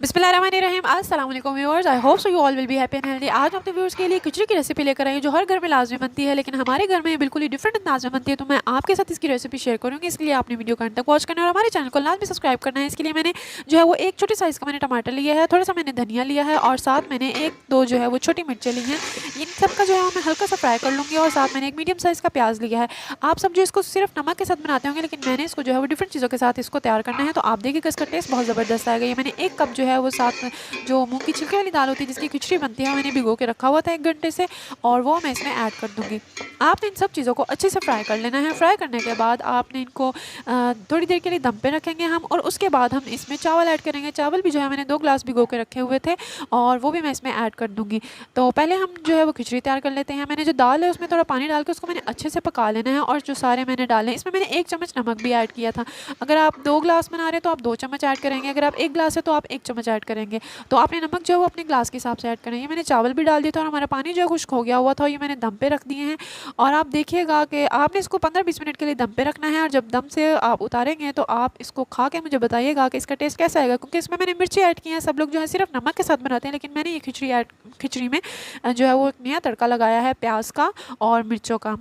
बिस्मिल्लाहिर्रहमानिर्रहीम। अस्सलाम वालेकुम viewers, I hope so you all will be happy and healthy. आज हम अपने व्यूअर्स के लिए खिचड़ी की रेसिपी लेकर आए हैं जो हर घर में लाजमी बनती है, लेकिन हमारे घर में बिल्कुल ही डिफरेंट अंदाज में बनती है। तो मैं आपके साथ इसकी रेसिपी शेयर करूँगी, इसके लिए आपने वीडियो को अंत तक वॉच करना है और हमारे चैनल को लाजमी सब्सक्राइब करना है। इसके लिए मैंने जो है वो एक छोटी साइज़ का मैंने टमाटर लिया है, थोड़ा सा मैंने धनिया लिया है और साथ मैंने एक दो जो है वो छोटी मिर्चें ली हैं। इन सब का जो है मैं हल्का सा फ्राई कर लूँगी और साथ मैंने एक मीडियम साइज़ का प्याज लिया है। आप सब जो इसको सिर्फ नमक के साथ बनाते होंगे, लेकिन मैंने इसको जो है वो डिफरेंट चीज़ों के साथ इसको तैयार करना है। तो आप देखिएगा इसका टेस्ट बहुत ज़बरदस्त आएगा। ये मैंने एक कप जो है वो साथ में जो मूँग की छिलके वाली दाल होती है जिसकी खिचड़ी बनती है, मैंने भिगो के रखा हुआ था 1 घंटे से, और वो मैं इसमें ऐड कर दूँगी। आपने इन सब चीज़ों को अच्छे से फ्राई कर लेना है। फ्राई करने के बाद आपने इनको थोड़ी देर के लिए दम पे रखेंगे हम, और उसके बाद हम इसमें चावल ऐड करेंगे। चावल भी जो है मैंने 2 ग्लास भिगो के रखे हुए थे और वो भी मैं इसमें ऐड कर दूँगी। तो पहले हम जो है वो खिचड़ी तैयार कर लेते हैं। मैंने जो दाल है उसमें थोड़ा पानी डाल के उसको मैंने अच्छे से पका लेना है, और जो सारे मैंने डाले इसमें मैंने 1 चम्मच नमक भी ऐड किया था। अगर आप 2 ग्लास बना रहे हैं तो आप 2 चम्मच ऐड करेंगे, अगर आप 1 ग्लास है तो आप 1 चम्मच ऐड करेंगे। तो आपने नमक जो है वो अपने ग्लास के हिसाब से ऐड करें। ये मैंने चावल भी डाल दिया था और हमारा पानी जो है खुश्क हो गया हुआ था, ये मैंने दम पे रख दिए हैं। और आप देखिएगा कि आपने इसको 15-20 मिनट के लिए दम पे रखना है, और जब दम से आप उतारेंगे तो आप इसको खा के मुझे बताइएगा कि इसका टेस्ट कैसा आएगा, क्योंकि इसमें मैंने मिर्ची ऐड की है। सब लोग जो है सिर्फ नमक के साथ बनाते हैं, लेकिन मैंने ये खिचड़ी में जो है वो एक नया तड़का लगाया है प्याज का और मिर्चों का।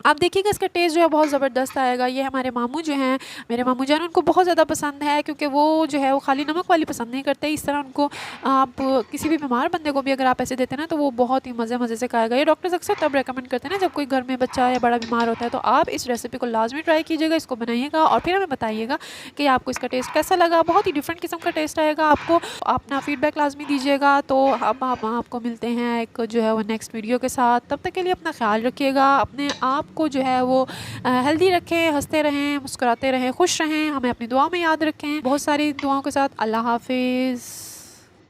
आप देखिएगा इसका टेस्ट जो है बहुत ज़बरदस्त आएगा। ये हमारे मामू जो हैं, मेरे मामू जान, उनको बहुत ज़्यादा पसंद है, क्योंकि वो जो है वो खाली नमक वाली पसंद नहीं करते। इस तरह उनको आप किसी भी बीमार बंदे को भी अगर आप ऐसे देते हैं ना तो वो बहुत ही मज़े मज़े से खाएगा। ये डॉक्टर्स अक्सर तब रेकमेंड करते हैं ना जब कोई घर में बच्चा या बड़ा बीमार होता है। तो आप इस रेसिपी को लाजमी ट्राई कीजिएगा, इसको बनाइएगा और फिर हमें बताइएगा कि आपको इसका टेस्ट कैसा लगा। बहुत ही डिफरेंट किस्म का टेस्ट आएगा आपको। अपना फीडबैक लाजमी दीजिएगा। तो अब आप आपको मिलते हैं एक जो है वो नेक्स्ट वीडियो के साथ। तब तक के लिए अपना ख्याल रखिएगा, अपने आप को जो है वो हेल्दी रखें, हंसते रहें, मुस्कुराते रहें, खुश रहें, हमें अपनी दुआ में याद रखें। बहुत सारी दुआओं के साथ अल्लाह हाफिज़।